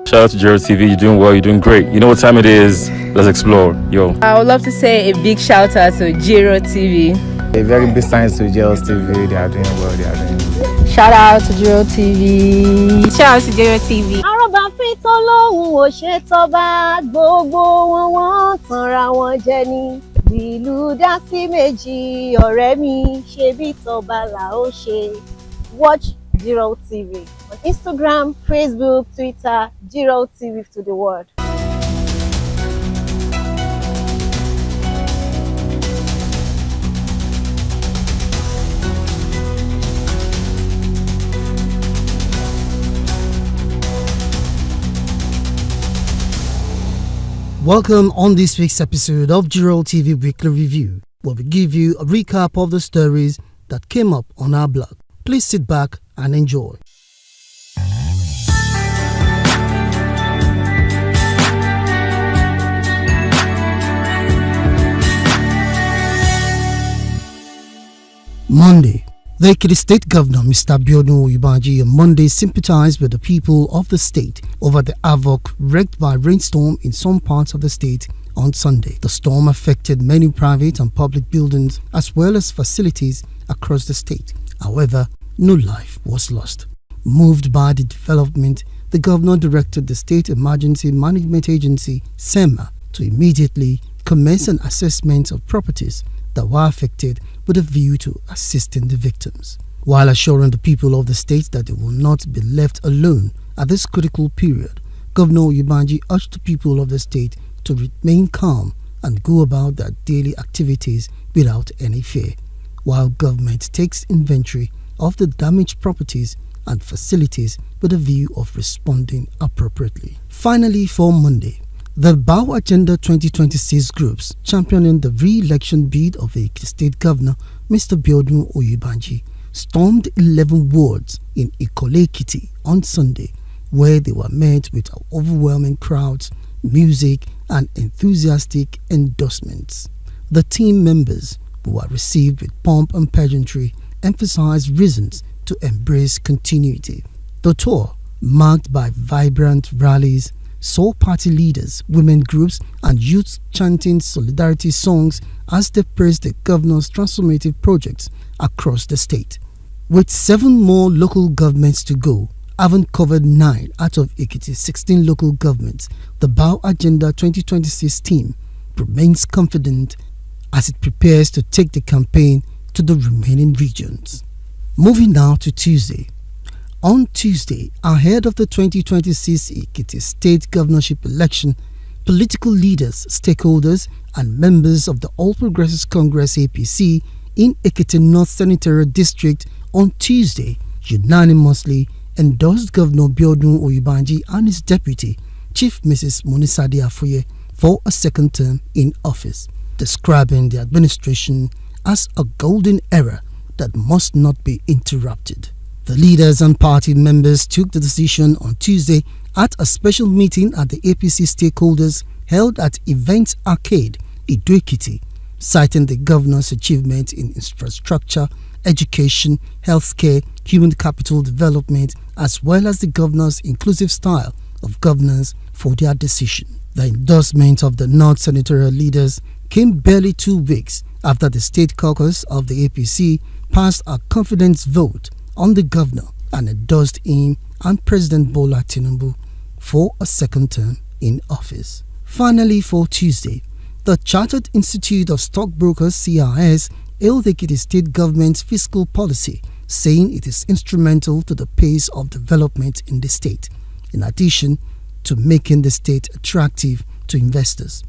Shout out to Jiroltv. You're doing well. You're doing great. You know what time it is. Let's explore. Yo. I would love to say a big shout out to Jiroltv. A very big thanks to Jiroltv. They are doing well. They are doing well. Shout out to Jiroltv. Shout out to Jiroltv. Àròbá fìtọ́ lóhùn ò ṣe tọ́ba gbogbo wọn tanra wọn jẹ ní. Ìlú dá sí méjì ọ̀rẹ́ mi ṣe bí tọ́ba là ó ṣe. Watch Jiroltv on Instagram, Facebook, Twitter. Jiroltv to the world. Welcome on this week's episode of Jiroltv Weekly Review, where we give you a recap of the stories that came up on our blog. Please sit back and enjoy. Monday. The Ekiti State Governor, Mr. Biodun Oyèbánjí, on Monday sympathized with the people of the state over the havoc wreaked by rainstorm in some parts of the state on Sunday. The storm affected many private and public buildings as well as facilities across the state. However, no life was lost. Moved by the development, the governor directed the State Emergency Management Agency, SEMA, to immediately commence an assessment of properties that were affected with a view to assisting the victims. While assuring the people of the state that they will not be left alone at this critical period, Governor Oyèbánjí urged the people of the state to remain calm and go about their daily activities without any fear, while government takes inventory of the damaged properties and facilities with a view of responding appropriately. Finally, for Monday, the BAU Agenda 2026 groups championing the re-election bid of the State Governor, Mr. Biodun Oyèbánjí, stormed 11 wards in Ikole-Ekiti on Sunday, where they were met with overwhelming crowds, music, and enthusiastic endorsements. The team members, who were received with pomp and pageantry, emphasized reasons to embrace continuity. The tour, marked by vibrant rallies, saw party leaders, women groups, and youths chanting solidarity songs as they praised the governor's transformative projects across the state. With 7 more local governments to go, having covered 9 out of Ekiti's 16 local governments, the BAU Agenda 2026 team remains confident as it prepares to take the campaign to the remaining regions. Moving now to Tuesday. On Tuesday, ahead of the 2026 Ekiti State Governorship election, political leaders, stakeholders, and members of the All Progressives Congress (APC) in Ekiti North Senatorial District on Tuesday unanimously endorsed Governor Biodun Oyèbánjí and his deputy, Chief Mrs. Monisade Afoye, for a second term in office, describing the administration as a golden era that must not be interrupted. The leaders and party members took the decision on Tuesday at a special meeting at the APC stakeholders held at Events Arcade, Ado-Ekiti, citing the governor's achievement in infrastructure, education, healthcare, human capital development, as well as the governor's inclusive style of governance for their decision. The endorsement of the North senatorial leaders came barely 2 weeks after the state caucus of the APC passed a confidence vote on the governor and endorsed him and President Bola Tinubu for a second term in office. Finally, for Tuesday, the Chartered Institute of Stockbrokers (CIS) hailed the Ekiti state government's fiscal policy, saying it is instrumental to the pace of development in the state, in addition to making the state attractive to investors.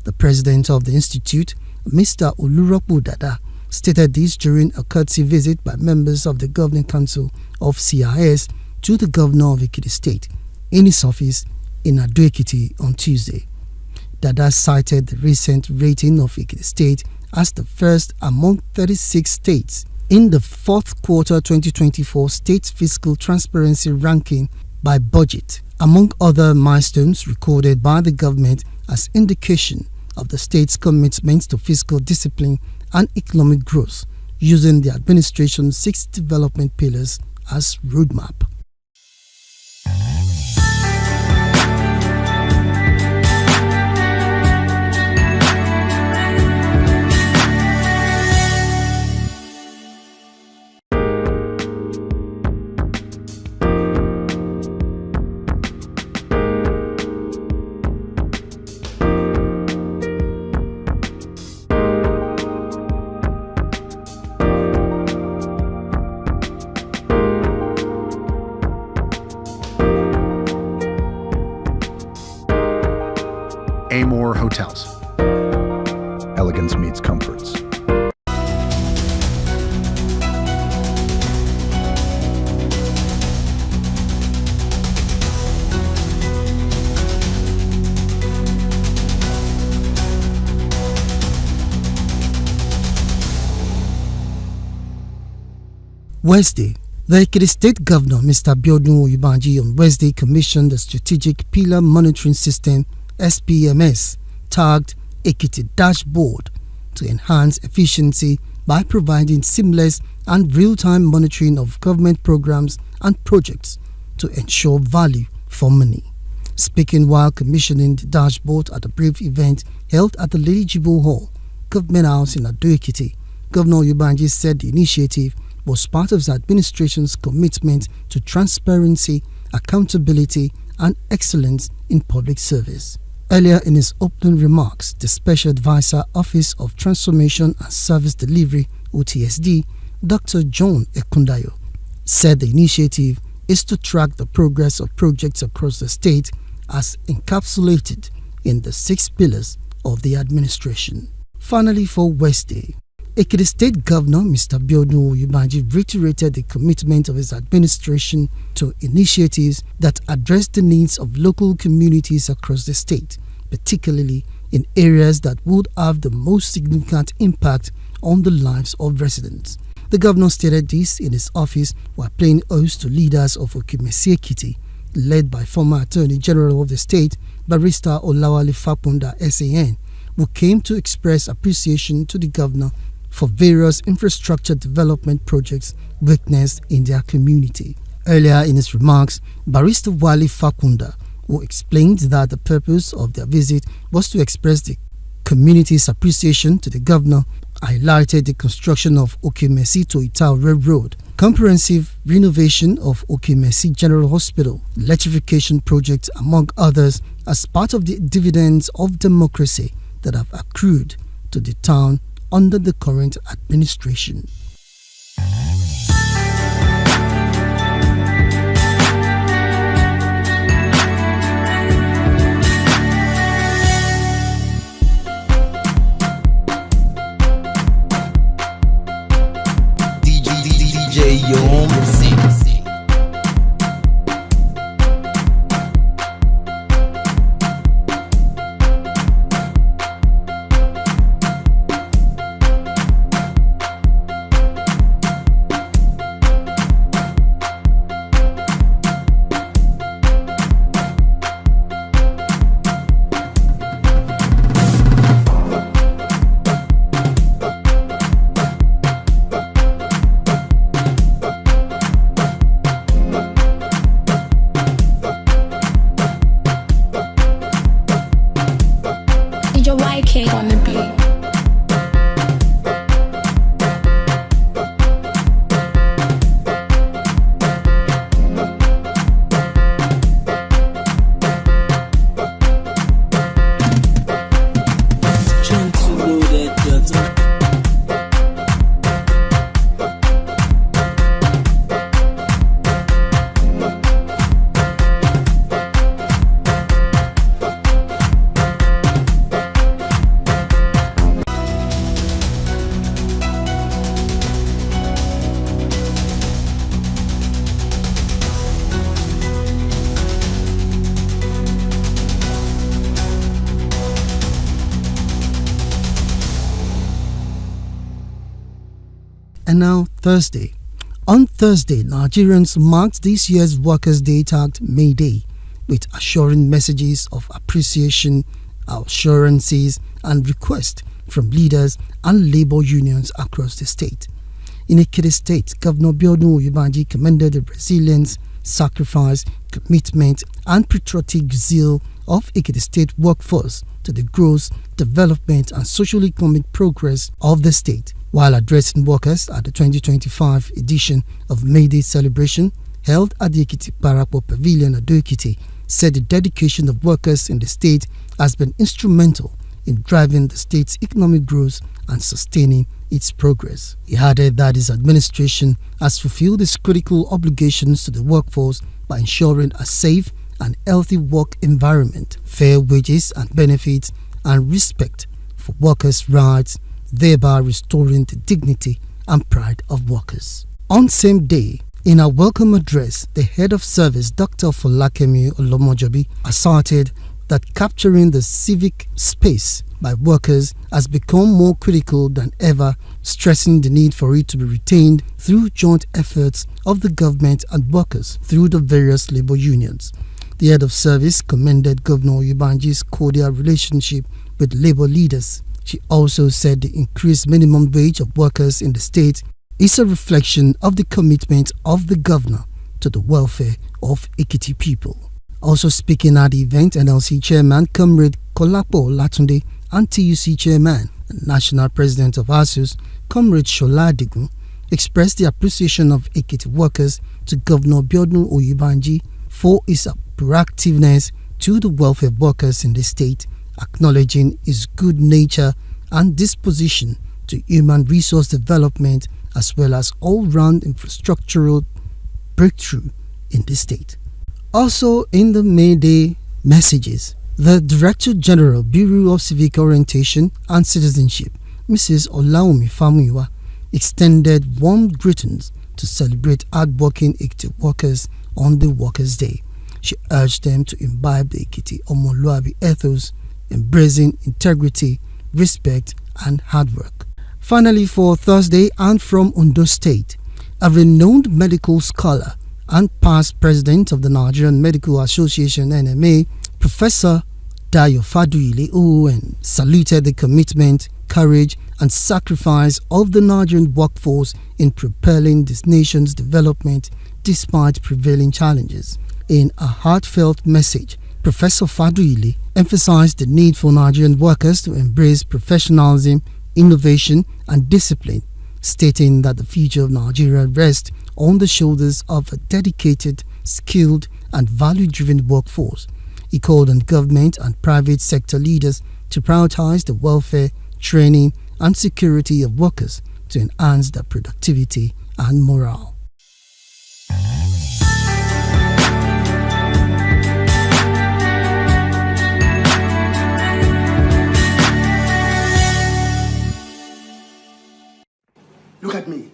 The president of the institute, Mr. Oluropo Dada, stated this during a courtesy visit by members of the Governing Council of CIS to the governor of Ekiti State in his office in Ado-Ekiti on Tuesday. Dada cited the recent rating of Ekiti State as the first among 36 states in the 4th quarter 2024 State Fiscal Transparency Ranking by budget, among other milestones recorded by the government as indication of the state's commitment to fiscal discipline and economic growth, using the administration's 6 development pillars as roadmap. hotels. Elegance meets comforts. Wednesday, the Ekiti State Governor, Mr. Biodun Oyèbánjí, on Wednesday commissioned the Strategic Pillar Monitoring System (SPMS) tagged Ekiti Dashboard to enhance efficiency by providing seamless and real-time monitoring of government programs and projects to ensure value for money. Speaking while commissioning the dashboard at a brief event held at the Lady Jibo Hall, Government House in Ado-Ekiti, Governor Oyèbánjí said the initiative was part of his administration's commitment to transparency, accountability, and excellence in public service. Earlier in his opening remarks, the Special Advisor Office of Transformation and Service Delivery (OTSD), Dr. John Ekundayo, said the initiative is to track the progress of projects across the state as encapsulated in the 6 pillars of the administration. Finally, for Wednesday, Ekiti State Governor Mr. Biodun Oyèbánjí reiterated the commitment of his administration to initiatives that address the needs of local communities across the state, particularly in areas that would have the most significant impact on the lives of residents. The governor stated this in his office while paying host to leaders of Okimesi Ekiti, led by former Attorney General of the state, Barrister Olawale Fapunda SAN, who came to express appreciation to the governor for various infrastructure development projects witnessed in their community. Earlier in his remarks, Barrister Wale Fakunda, who explained that the purpose of their visit was to express the community's appreciation to the governor, highlighted the construction of Okimesi to Itaure Road, comprehensive renovation of Okimesi General Hospital, electrification projects, among others, as part of the dividends of democracy that have accrued to the town under the current administration. DJ Young on the beat. And now Thursday. On Thursday, Nigerians marked this year's Workers' Day tagged May Day with assuring messages of appreciation, assurances and requests from leaders and labor unions across the state. In Ekiti State, Governor Biodun Oyèbánjí commended the resilience, sacrifice, commitment and patriotic zeal of Ekiti State workforce to the growth, development and socio-economic progress of the state. While addressing workers at the 2025 edition of May Day celebration held at the Ekiti Parapo Pavilion at Ado-Ekiti, said the dedication of workers in the state has been instrumental in driving the state's economic growth and sustaining its progress. He added that his administration has fulfilled its critical obligations to the workforce by ensuring a safe and healthy work environment, fair wages and benefits, and respect for workers' rights, thereby restoring the dignity and pride of workers. On same day, in a welcome address, the head of service, Dr. Folakemi Olomojobi, asserted that capturing the civic space by workers has become more critical than ever, stressing the need for it to be retained through joint efforts of the government and workers through the various labor unions. The head of service commended Governor Oyubanji's cordial relationship with labor leaders. She also said the increased minimum wage of workers in the state is a reflection of the commitment of the governor to the welfare of Ekiti people. Also speaking at the event, NLC Chairman Comrade Kolapo Latunde and TUC Chairman and National President of ASUS, Comrade Shola Adigun, expressed the appreciation of Ekiti workers to Governor Biodun Oyubanji for his proactiveness to the welfare workers in the state, acknowledging his good nature and disposition to human resource development as well as all-round infrastructural breakthrough in the state. Also in the May Day messages, the Director General, Bureau of Civic Orientation and Citizenship, Mrs. Olaomi Famuyiwa, extended warm greetings to celebrate hardworking Ekiti workers on the Workers' Day. She urged them to imbibe the Ekiti Omoluabi ethos, embracing integrity, respect and hard work. Finally, for Thursday, and from Ondo State, a renowned medical scholar and past president of the Nigerian Medical Association (NMA), Professor Dayo Faduile OON, saluted the commitment, courage and sacrifice of the Nigerian workforce in propelling this nation's development despite prevailing challenges. In a heartfelt message, Professor Faduile emphasized the need for Nigerian workers to embrace professionalism, innovation and discipline, stating that the future of Nigeria rests on the shoulders of a dedicated, skilled and value-driven workforce. He called on government and private sector leaders to prioritize the welfare, training and security of workers to enhance their productivity and morale. Look at me.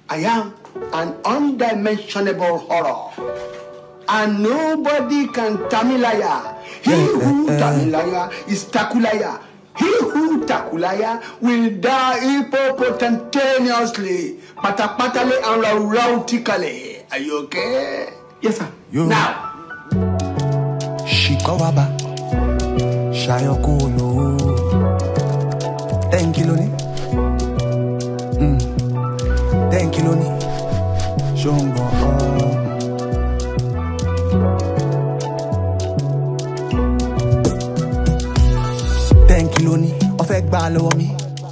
I am an undimensionable horror. And nobody can Tamilaya. He who Tamilaya is Takulaya. He who Takulaya will die hippopotaneously, patapatale and rautically. Are you okay? Yes, sir. Yo. Now. Shikawaba. Shayokolo. Thank you, Loni. Thank you, Loni. Shombo. Thank you, Loni. Ofek ba lọ́wọ́ mi.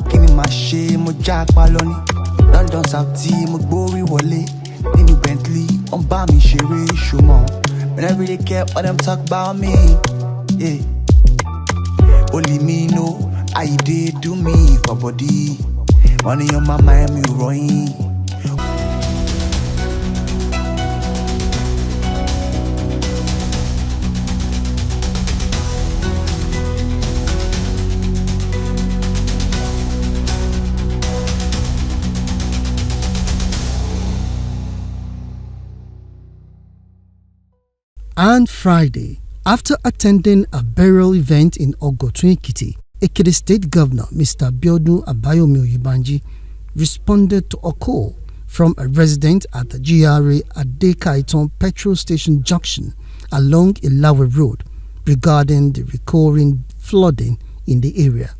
Kini ma ṣe mo japa loni. London South mo gbori wọlé. Nínú Bentley, on bá mi ṣeré ṣomọ. But I really care what them talk about me. Yeah. Only me know how you did do me for body. Money on my mind, me rolling. And Friday, after attending a burial event in Ogotun Ekiti, Ekiti State Governor Mr. Biodun Abayomi Oyubanji responded to a call from a resident at the GRA Adekaiton petrol station junction along Ilawe Road regarding the recurring flooding in the area.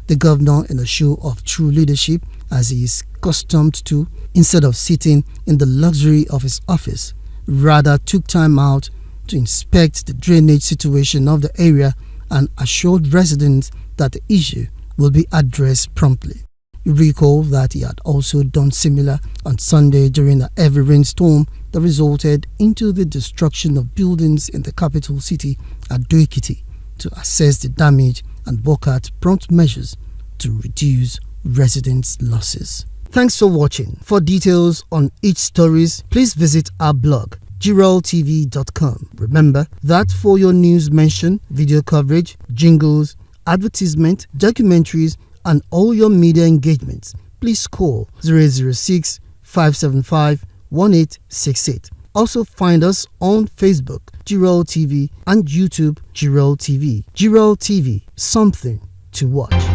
The governor, in a show of true leadership as he is accustomed to, instead of sitting in the luxury of his office, rather took time out to inspect the drainage situation of the area and assured residents that the issue will be addressed promptly. You recall that he had also done similar on Sunday during a heavy rainstorm that resulted into the destruction of buildings in the capital city at Ekiti to assess the damage and work out prompt measures to reduce residents' losses. Thanks for watching. For details on each stories, please visit our blog Jiroltv.com. Remember that for your news mention, video coverage, jingles, advertisement, documentaries, and all your media engagements. Please call 006 575 1868. Also find us on Facebook, Jiroltv, and YouTube, Jiroltv. Jiroltv, something to watch.